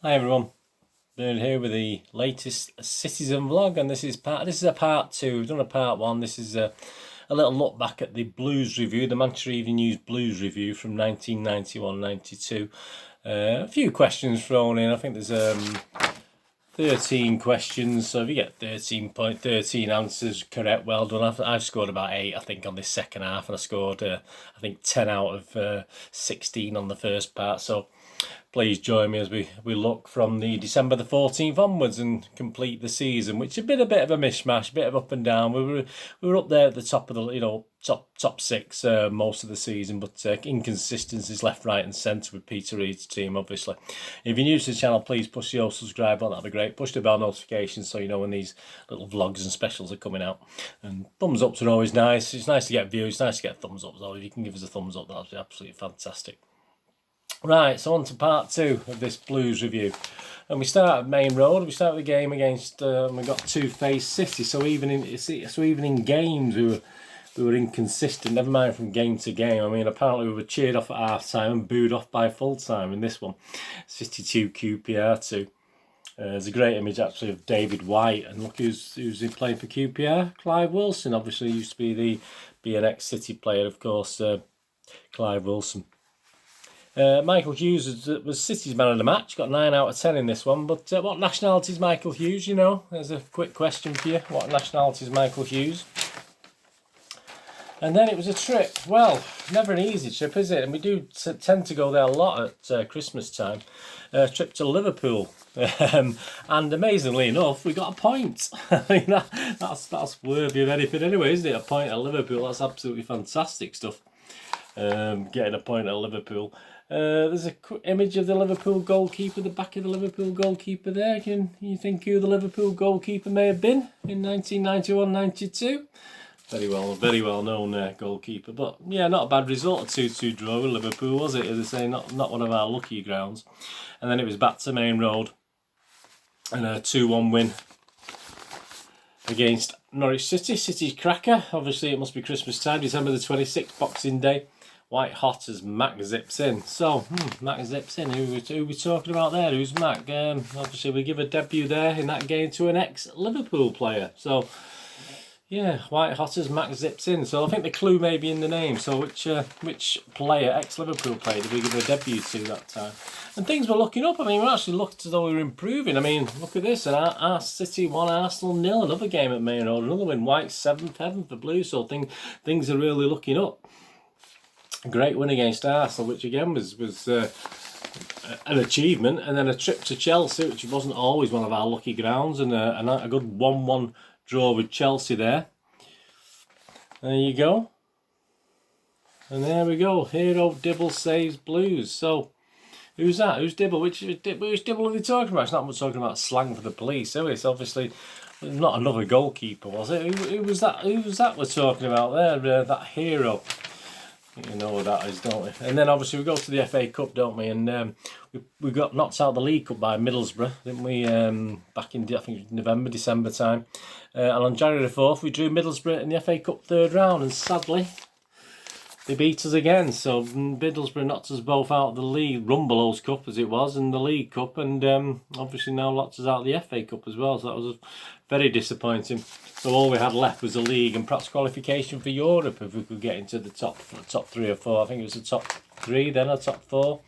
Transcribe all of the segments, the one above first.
Hi everyone, Bernard here with the latest Citizen vlog, and this is a part two. We've done a part one. This is a little look back at the Blues review, the Manchester Evening News Blues review from 1991-92. A few questions thrown in. I think there's 13 questions, so if you get 13 answers correct, well done. I've scored about 8, I think, on this second half, and I scored I think 10 out of 16 on the first part. So please join me as we look from the December the 14th onwards and complete the season, which has been a bit of a mishmash, a bit of up and down. We were up there at the top of the top six most of the season, but inconsistencies left, right, and centre with Peter Reid's team. Obviously, if you're new to the channel, please push the old subscribe button. That'd be great. Push the bell notifications so you know when these little vlogs and specials are coming out. And thumbs ups are always nice. It's nice to get views. It's nice to get thumbs ups. So if you can give us a thumbs up, that'd be absolutely fantastic. Right, so on to part two of this Blues review, and we start at Main Road. We start with the game against we got two-faced City. So even in games we were inconsistent. Never mind from game to game. I mean, apparently we were cheered off at half time and booed off by full time in this one. City 2, QPR 2. There's a great image actually of David White, and look who's playing for QPR. Clive Wilson, obviously used to be the BNX City player, of course. Clive Wilson. Michael Hughes was City's man of the match, got 9 out of 10 in this one. But what nationality is Michael Hughes, you know? There's a quick question for you. What nationality is Michael Hughes? And then it was a trip. Well, never an easy trip, is it? And we do tend to go there a lot at Christmas time. A trip to Liverpool. And amazingly enough, we got a point. I mean, that's worthy of anything anyway, isn't it? A point at Liverpool, that's absolutely fantastic stuff. Getting a point at Liverpool. There's a quick image of the Liverpool goalkeeper, the back of the Liverpool goalkeeper there. Can you think who the Liverpool goalkeeper may have been in 1991-92? Very well known goalkeeper. But yeah, not a bad result, a 2-2 draw with Liverpool, was it? As I say, not one of our lucky grounds. And then it was back to Main Road and a 2-1 win against Norwich City. City's cracker. Obviously, it must be Christmas time, December the 26th, Boxing Day. White hot as Mac zips in. So, Mac zips in. Who are we talking about there? Who's Mac? Obviously, we give a debut there in that game to an ex-Liverpool player. So, yeah, white hot as Mac zips in. So, I think the clue may be in the name. So, which player, ex-Liverpool player, did we give a debut to that time? And things were looking up. I mean, we actually looked as though we were improving. I mean, look at this. And City 1, Arsenal 0. Another game at Main Road. Another win. White 7th heaven for Blue. So, things are really looking up. A great win against Arsenal, which again was an achievement, and then a trip to Chelsea, which wasn't always one of our lucky grounds, and a good 1-1 draw with Chelsea there. There you go. And there we go. Hero Dibble saves Blues. So, who's that? Who's Dibble? Which Dibble are they talking about? It's not talking about slang for the police, is it? It's obviously not another goalkeeper, was it? Who was that? Who was that we're talking about there? That hero. You know what that is, don't we? And then obviously we go to the FA Cup, don't we? And we got knocked out of the League Cup by Middlesbrough, didn't we? Back in, I think, November, December time. And on January the 4th, we drew Middlesbrough in the FA Cup third round, and sadly, they beat us again. So Middlesbrough knocked us both out of the league, Rumbelows Cup as it was, and the League Cup, and obviously now knocked us out of the FA Cup as well. So that was very disappointing. So all we had left was the league and perhaps qualification for Europe if we could get into the top 3 or 4. I think it was the top 3 then, or top 4.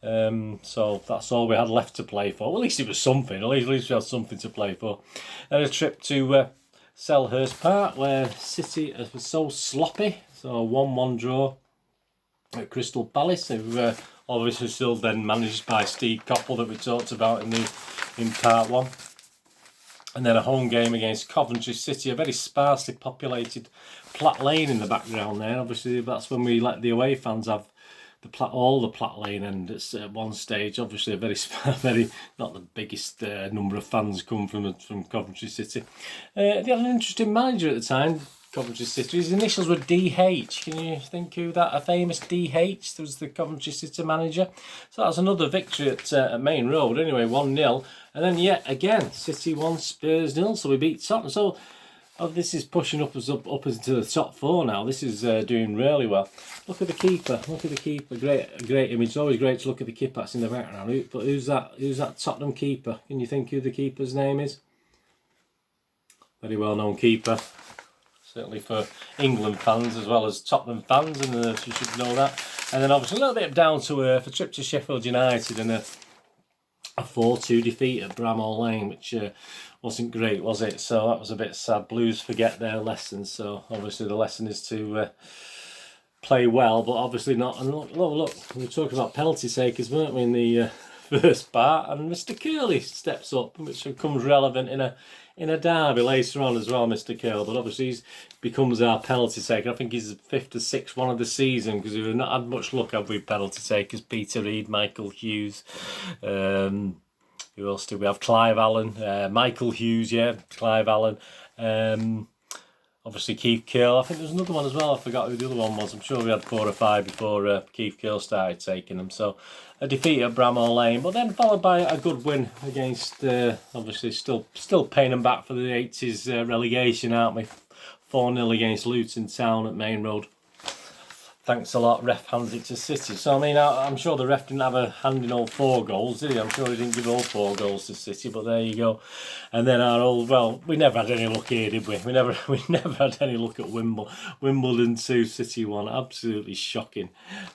So that's all we had left to play for. Well, at least it was something. At least we had something to play for. And a trip to Selhurst Park, where City was so sloppy. So a 1-1 draw at Crystal Palace, who obviously still then managed by Steve Coppell that we talked about in part 1. And then a home game against Coventry City, a very sparsely populated Platt Lane in the background there. Obviously, that's when we let the away fans have all the Platt Lane end at one stage. Obviously, a very not the biggest number of fans come from Coventry City. They had an interesting manager at the time, Coventry City. His initials were DH. Can you think who that? A famous DH was the Coventry City manager. So that was another victory at Main Road. Anyway, 1-0. And then yet again, City 1, Spurs 0. So we beat Tottenham. So Oh, this is pushing up us up into the top 4 now. This is doing really well. Look at the keeper. Look at the keeper. Great image. It's always great to look at the keepers in the background. But who's that? Who's that Tottenham keeper? Can you think who the keeper's name is? Very well-known keeper. Certainly for England fans as well as Tottenham fans, and you should know that. And then obviously a little bit down to earth, a trip to Sheffield United and a 4-2 defeat at Bramall Lane, which wasn't great, was it? So that was a bit sad. Blues forget their lessons. So obviously the lesson is to play well, but obviously not. And look, we were talking about penalty takers, weren't we, in the first part? And Mr. Curley steps up, which becomes relevant in a derby later on as well, Mr. Curl. But obviously he becomes our penalty taker. I think he's the 5th or 6th one of the season, because we've not had much luck, have we, penalty takers? Peter Reid, Michael Hughes. Who else did we have? Clive Allen. Michael Hughes, yeah, Clive Allen. Obviously Keith Curl. I think there was another one as well. I forgot who the other one was. I'm sure we had 4 or 5 before Keith Curl started taking them. So a defeat at Bramall Lane, but then followed by a good win against, obviously still paying them back for the 80s relegation, aren't we? 4-0 against Luton Town at Main Road. Thanks a lot, ref hands it to City. So I mean, I'm sure the ref didn't have a hand in all 4 goals, did he? I'm sure he didn't give all 4 goals to City, but there you go. And then our old, well, we never had any luck here, did we? We never had any luck at Wimbledon 2, City 1. Absolutely shocking.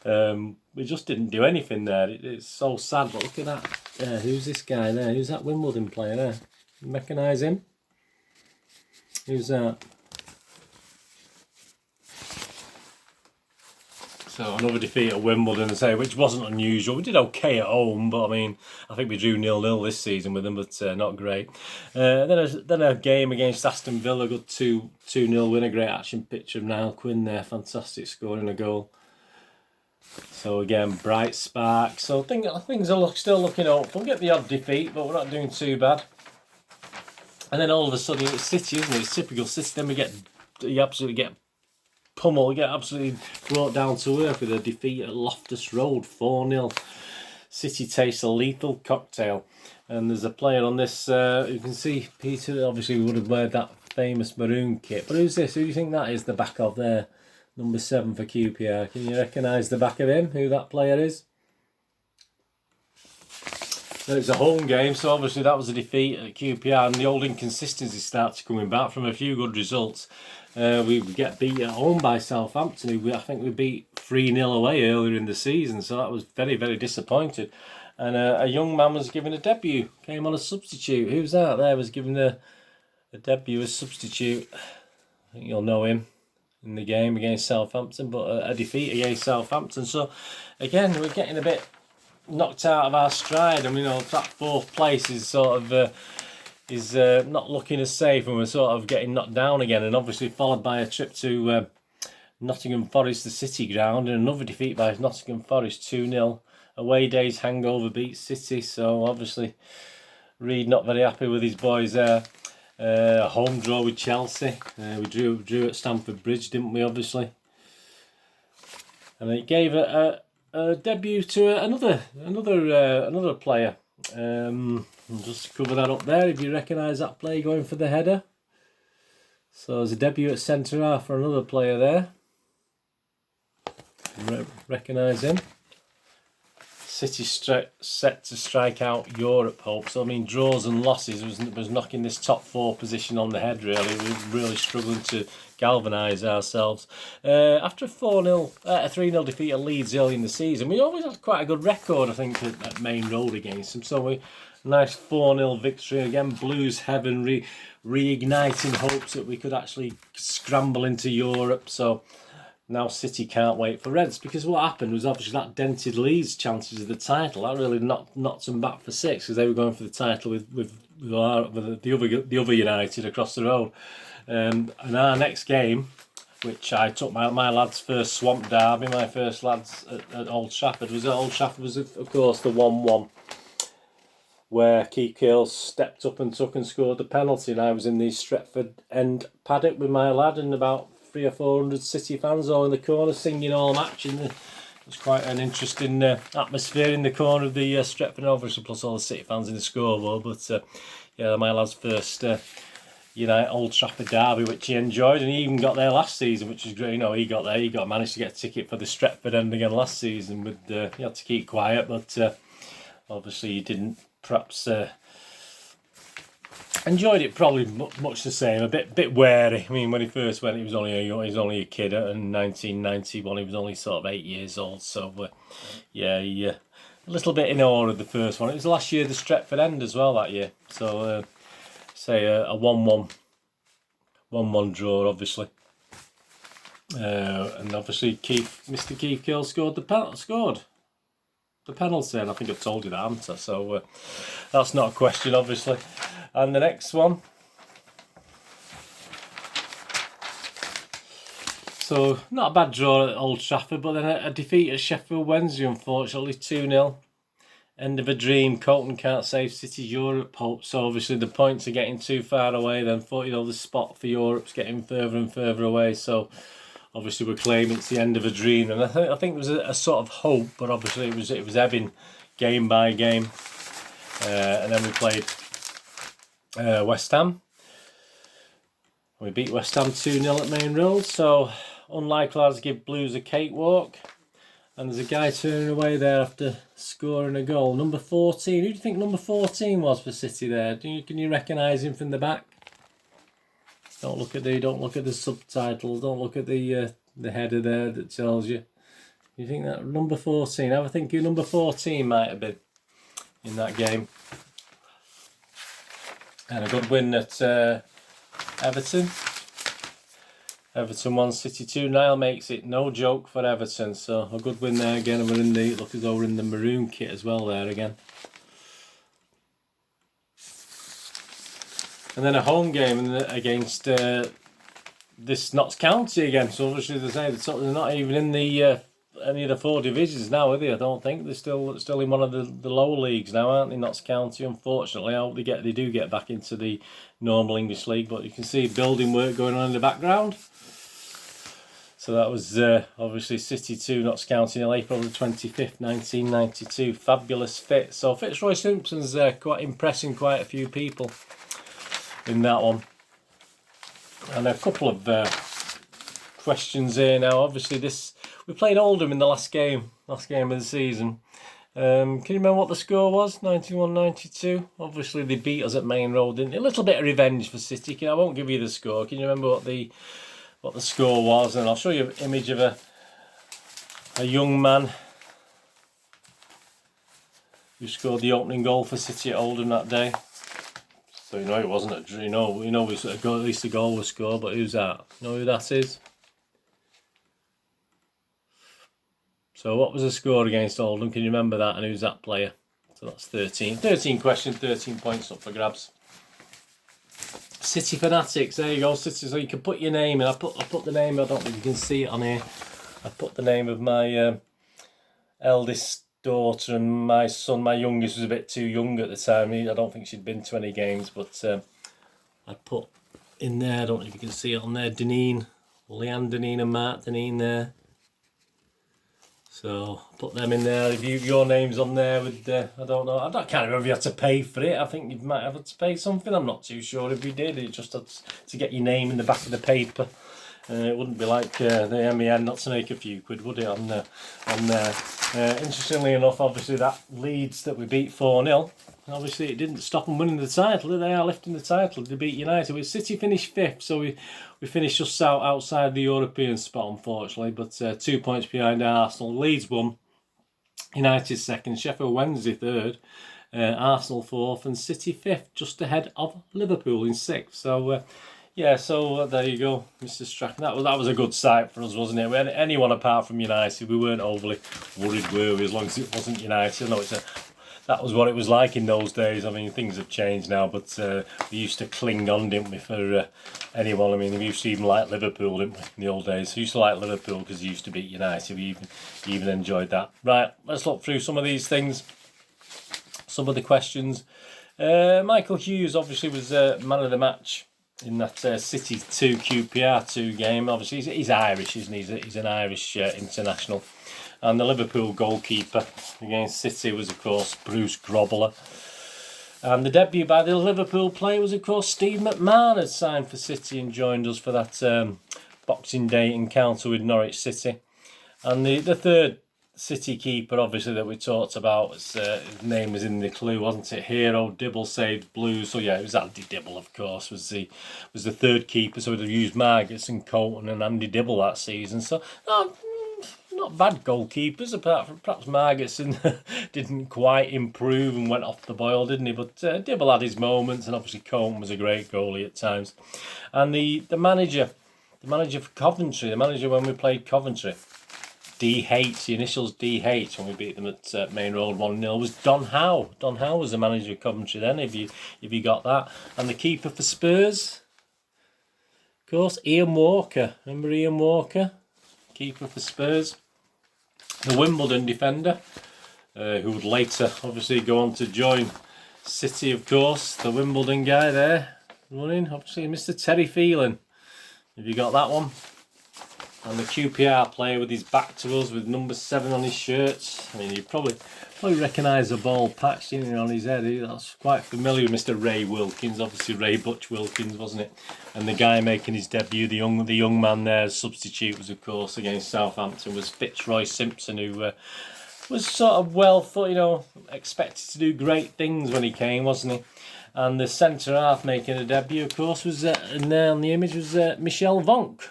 We just didn't do anything there. It's so sad, but look at that. Who's this guy there? Who's that Wimbledon player there? You recognise him? Who's that? So another defeat at Wimbledon, which wasn't unusual. We did okay at home, but I mean, I think we drew 0-0 this season with them, but not great. Then a game against Aston Villa, good 2-0 win, a great action picture of Niall Quinn there, fantastic scoring a goal. So again, bright spark. So things are still looking hopeful. We get the odd defeat, but we're not doing too bad. And then all of a sudden it's City, isn't it? It's typical City. Then you absolutely get pummeled, we get absolutely brought down to earth with a defeat at Loftus Road, 4-0. City tastes a lethal cocktail. And there's a player on this, you can see Peter obviously would have wear that famous maroon kit. But who's this? Who do you think that is the back of there? Number 7 for QPR. Can you recognise the back of him, who that player is? Then it's a home game, so obviously that was a defeat at QPR, and the old inconsistency starts coming back from a few good results. We get beat at home by Southampton. I think we beat 3-0 away earlier in the season, so that was very, very disappointed. And a young man was given a debut, came on a substitute. Who's that there? Was given a debut as substitute. I think you'll know him in the game against Southampton, but a defeat against Southampton. So again, we're getting a bit knocked out of our stride, and that 4th place is sort of not looking as safe, and we're sort of getting knocked down again. And obviously followed by a trip to Nottingham Forest, the City ground, and another defeat by Nottingham Forest, 2-0. Away days hangover beats City, so obviously Reid not very happy with his boys there. A home draw with Chelsea. We drew at Stamford Bridge, didn't we? Obviously, and it gave a debut to another player. I'll just cover that up there if you recognise that player going for the header. So there's a debut at centre half for another player there. Recognise him. City set to strike out Europe hope. So I mean, draws and losses was knocking this top 4 position on the head. Really, we were really struggling to galvanise ourselves. After a 3-0 defeat at Leeds early in the season, we always had quite a good record, I think, at Main Road against them. So nice 4-0 victory again. Blues heaven, reigniting hopes that we could actually scramble into Europe. So now City can't wait for Reds, because what happened was obviously that dented Leeds' chances of the title. That really knocked them back for 6, because they were going for the title with the other United across the road. And our next game, which I took my lads' first Swamp Derby, my first lads at Old Trafford, was of course the 1-1. Where Keith Curl stepped up and scored the penalty, and I was in the Stretford end paddock with my lad and about 300 or 400 City fans all in the corner singing all match, and it was quite an interesting atmosphere in the corner of the Stretford, obviously plus all the City fans in the scoreboard. But yeah, my lad's first Old Trafford derby, which he enjoyed, and he even got there last season, which is great. He got there. He managed to get a ticket for the Stretford end again last season. With he had to keep quiet, but obviously he didn't. Perhaps enjoyed it probably much the same. A bit wary. I mean, when he first went, he was only a kid. In 1991, he was only sort of 8 years old. So a little bit in awe of the first one. It was last year the Stretford end as well that year. So say a 1-1 draw, obviously. And obviously Mr. Keith Gill scored the penalty, and I think I've told you that, haven't I? So that's not a question, obviously. And the next one. So not a bad draw at Old Trafford, but then a defeat at Sheffield Wednesday, unfortunately, 2-0. End of a dream. Colton can't save City's Europe hope. So obviously the points are getting too far away. Then the spot for Europe's getting further and further away. So obviously we're claiming it's the end of a dream, and I think there was a sort of hope, but obviously it was ebbing game by game. And then we played West Ham. We beat West Ham 2-0 at Main Road. So unlikely to give Blues a cakewalk. And there's a guy turning away there after scoring a goal. Number 14. Who do you think number 14 was for City there? Can you recognise him from the back? Don't look at the subtitles. Don't look at the header there that tells you. You think that number 14? Have a think who number 14 might have been in that game. And a good win at Everton. Everton 1, City 2. Niall makes it no joke for Everton. So a good win there again. And we're look as though we're in the maroon kit as well there again. And then a home game against this Notts County again. So obviously they're not even in the any of the 4 divisions now, are they? I don't think they're still in one of the lower leagues now, aren't they? Notts County, unfortunately. I hope they do get back into the normal English league. But you can see building work going on in the background. So that was obviously City 2, Notts County 0, April the 25th, 1992. Fabulous fit. So Fitzroy Simpson's quite impressing quite a few people in that one. And a couple of questions here now. Obviously we played Oldham in the last game of the season. Can you remember what the score was? 91-92. Obviously they beat us at Main Road, didn't they? A little bit of revenge for City. I won't give you the score. Can you remember what the score was? And I'll show you an image of a young man who scored the opening goal for City at Oldham that day. So it wasn't a dream. At least a goal was scored. But who's that? You know who that is? So what was the score against Oldham? Can you remember that? And who's that player? So that's 13. 13 questions, 13 points up for grabs. City Fanatics, there you go, City. So you can put your name in. I put the name, I don't think you can see it on here. I put the name of my eldest daughter and my son. My youngest was a bit too young at the time. I don't think she'd been to any games, but I put in there, I don't know if you can see it on there, Deneen, Leanne Deneen and Mark Deneen there. So put them in there. If your name's on there with I don't know. I can't remember if you had to pay for it. I think you might have to pay something. I'm not too sure if you did. It just had to get your name in the back of the paper. It wouldn't be like the M.E.N not to make a few quid, would it? On there. Interestingly enough, obviously that Leeds that we beat 4-0. Obviously it didn't stop them winning the title. They are lifting the title. They beat United. With City finished 5th, so we finished just outside the European spot, unfortunately. But 2 points behind Arsenal. Leeds won. United 2nd. Sheffield Wednesday 3rd. Arsenal 4th. And City 5th, just ahead of Liverpool in 6th. So so there you go, Mr. Strachan. That was a good sight for us, wasn't it? We had anyone apart from United. We weren't overly worried, were we? As long as it wasn't United. No, that was what it was like in those days. I mean, things have changed now, but we used to cling on, didn't we, for anyone. I mean, we used to even like Liverpool, didn't we, in the old days? We used to like Liverpool because they used to beat United. We even enjoyed that. Right, let's look through some of these things, some of the questions. Michael Hughes obviously was man of the match in that City 2 QPR 2 game. Obviously he's Irish, isn't he? He's an Irish international. And the Liverpool goalkeeper against City was, of course, Bruce Grobbler. And the debut by the Liverpool player was, of course, Steve McMahon had signed for City and joined us for that Boxing Day encounter with Norwich City. And the third City keeper, obviously, that we talked about, was, his name was in the clue, wasn't it? Hero Dibble saved Blues. So yeah, it was Andy Dibble, of course, was the third keeper. So we'd have used Margits and Colton and Andy Dibble that season. So not bad goalkeepers, apart from perhaps Margitson didn't quite improve and went off the boil, didn't he? But Dibble had his moments, and obviously Colton was a great goalie at times. And the manager for Coventry, the manager when we played Coventry, DH, the initials DH, when we beat them at Main Road 1-0, was Don Howe. Don Howe was the manager of Coventry then, if you got that. And the keeper for Spurs, of course, Ian Walker. Remember Ian Walker? Keeper for Spurs. The Wimbledon defender, who would later obviously go on to join City, of course. The Wimbledon guy there, running, obviously, Mr. Terry Phelan. Have you got that one? And the QPR player with his back to us with number 7 on his shirt. I mean, you probably recognise the ball patch, didn't you, on his head. That's quite familiar with Mr. Ray Wilkins, obviously Ray Butch Wilkins, wasn't it? And the guy making his debut, the young man there, substitute, was of course against Southampton, was Fitzroy Simpson, who was sort of expected to do great things when he came, wasn't he? And the centre half making a debut, of course, was and there on the image was Michel Vonk,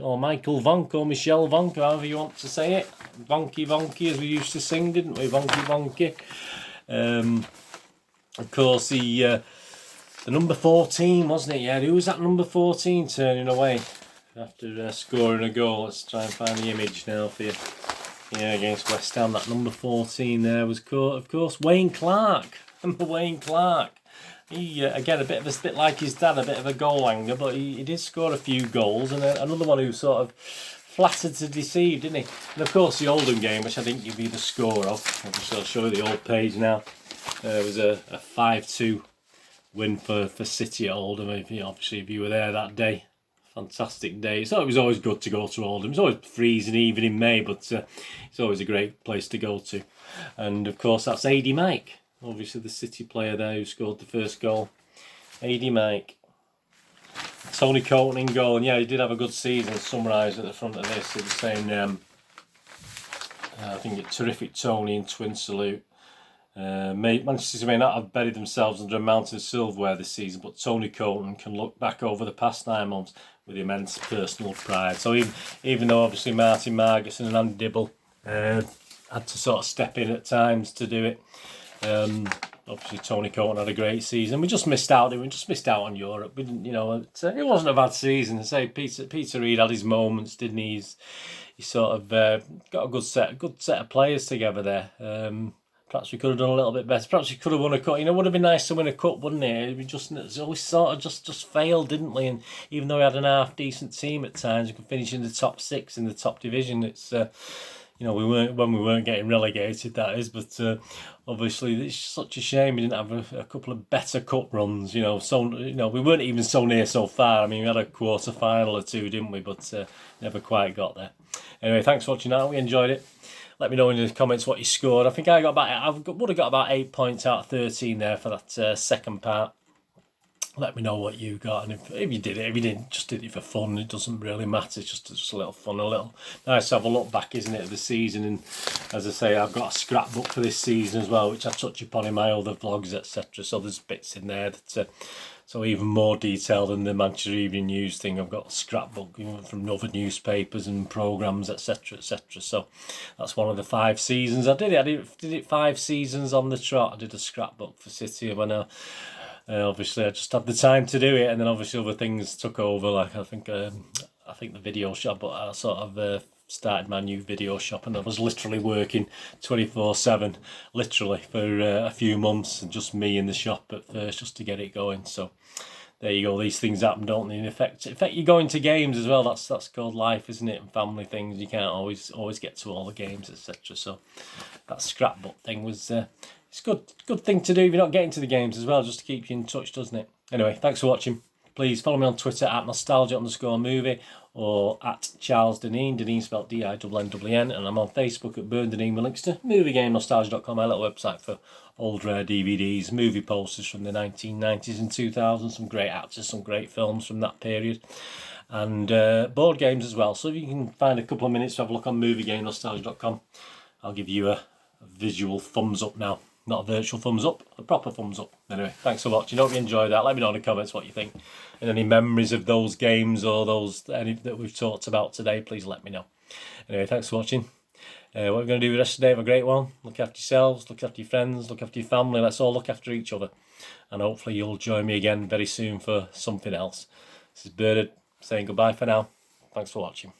or Michael Vonk, or Michel Vonk, however you want to say it. Vonky Vonky, as we used to sing, didn't we? Vonky Vonky. Of course, the number 14, wasn't it? Yeah, who was that number 14 turning away after scoring a goal? Let's try and find the image now for you. Yeah, against West Ham, that number 14 there was, of course, Wayne Clark. Remember Wayne Clark? He, again, a bit like his dad, a bit of a goal hanger, but he did score a few goals, and another one who sort of flattered to deceive, didn't he? And of course the Oldham game, which I didn't give you the score of, I'll show you the old page now. It was a 5-2 win for City at Oldham, obviously if you were there that day. Fantastic day. So it was always good to go to Oldham. It's always freezing even in May, but it's always a great place to go to. And of course that's AD Mike. Obviously the City player there who scored the first goal. AD Mike. Tony Colton in goal. And yeah, he did have a good season, summarised at the front of this. He was saying, I think it's terrific Tony in twin salute. Manchester City may not have buried themselves under a mountain of silverware this season, but Tony Colton can look back over the past 9 months with immense personal pride. So even though obviously Martin Margitson and Andy Dibble had to sort of step in at times to do it, obviously Tony Colton had a great season. We just missed out. We just missed out on Europe. We didn't, it wasn't a bad season. I say Peter Reid had his moments, didn't he? He sort of got a good set of players together there. Perhaps we could have done a little bit better. Perhaps we could have won a cup. It would have been nice to win a cup, wouldn't it? We sort of just failed, didn't we? And even though we had an half decent team at times, we could finish in the top 6 in the top division. It's we weren't getting relegated, that is. But obviously, it's such a shame we didn't have a couple of better cup runs. We weren't even so near so far. I mean, we had a quarter final or two, didn't we? But never quite got there. Anyway, thanks for watching that. We enjoyed it. Let me know in the comments what you scored. I think would have got about 8 points out of 13 there for that second part. Let me know what you got, and if you did it, if you didn't, just did it for fun. It doesn't really matter. It's just a little fun, a little nice to have a look back, isn't it, of the season? And as I say, I've got a scrapbook for this season as well, which I touch upon in my other vlogs, etc. So there's bits in there that. So even more detailed than the Manchester Evening News thing. I've got a scrapbook from other newspapers and programmes, etc, etc. So that's one of the 5 seasons. I did it 5 seasons on the trot. I did a scrapbook for City when obviously I just had the time to do it, and then obviously other things took over. Like I think the video shop, but I sort of started my new video shop, and I was literally working 24/7, literally for a few months, and just me in the shop at first, just to get it going. So there you go. These things happen, don't they? In effect you going to games as well. That's called life, isn't it? And family things. You can't always get to all the games, etc. So that scrapbook thing was it's good thing to do if you're not getting to the games as well, just to keep you in touch, doesn't it? Anyway, thanks for watching. Please follow me on Twitter at nostalgia_movie or at Charles Deneen, Deneen spelled D-I-N-N-N, and I'm on Facebook at Burn Deneen with links to moviegamenostalgia.com, my little website for old rare DVDs, movie posters from the 1990s and 2000s, some great actors, some great films from that period, and board games as well. So if you can find a couple of minutes to have a look on moviegamenostalgia.com, I'll give you a visual thumbs up now. Not a virtual thumbs up, a proper thumbs up. Anyway, thanks for watching. Hope you enjoyed that. Let me know in the comments what you think. And any memories of those games or those any that we've talked about today, please let me know. Anyway, thanks for watching. What we're going to do the rest of the day, have a great one. Look after yourselves, look after your friends, look after your family. Let's all look after each other. And hopefully you'll join me again very soon for something else. This is Bernard saying goodbye for now. Thanks for watching.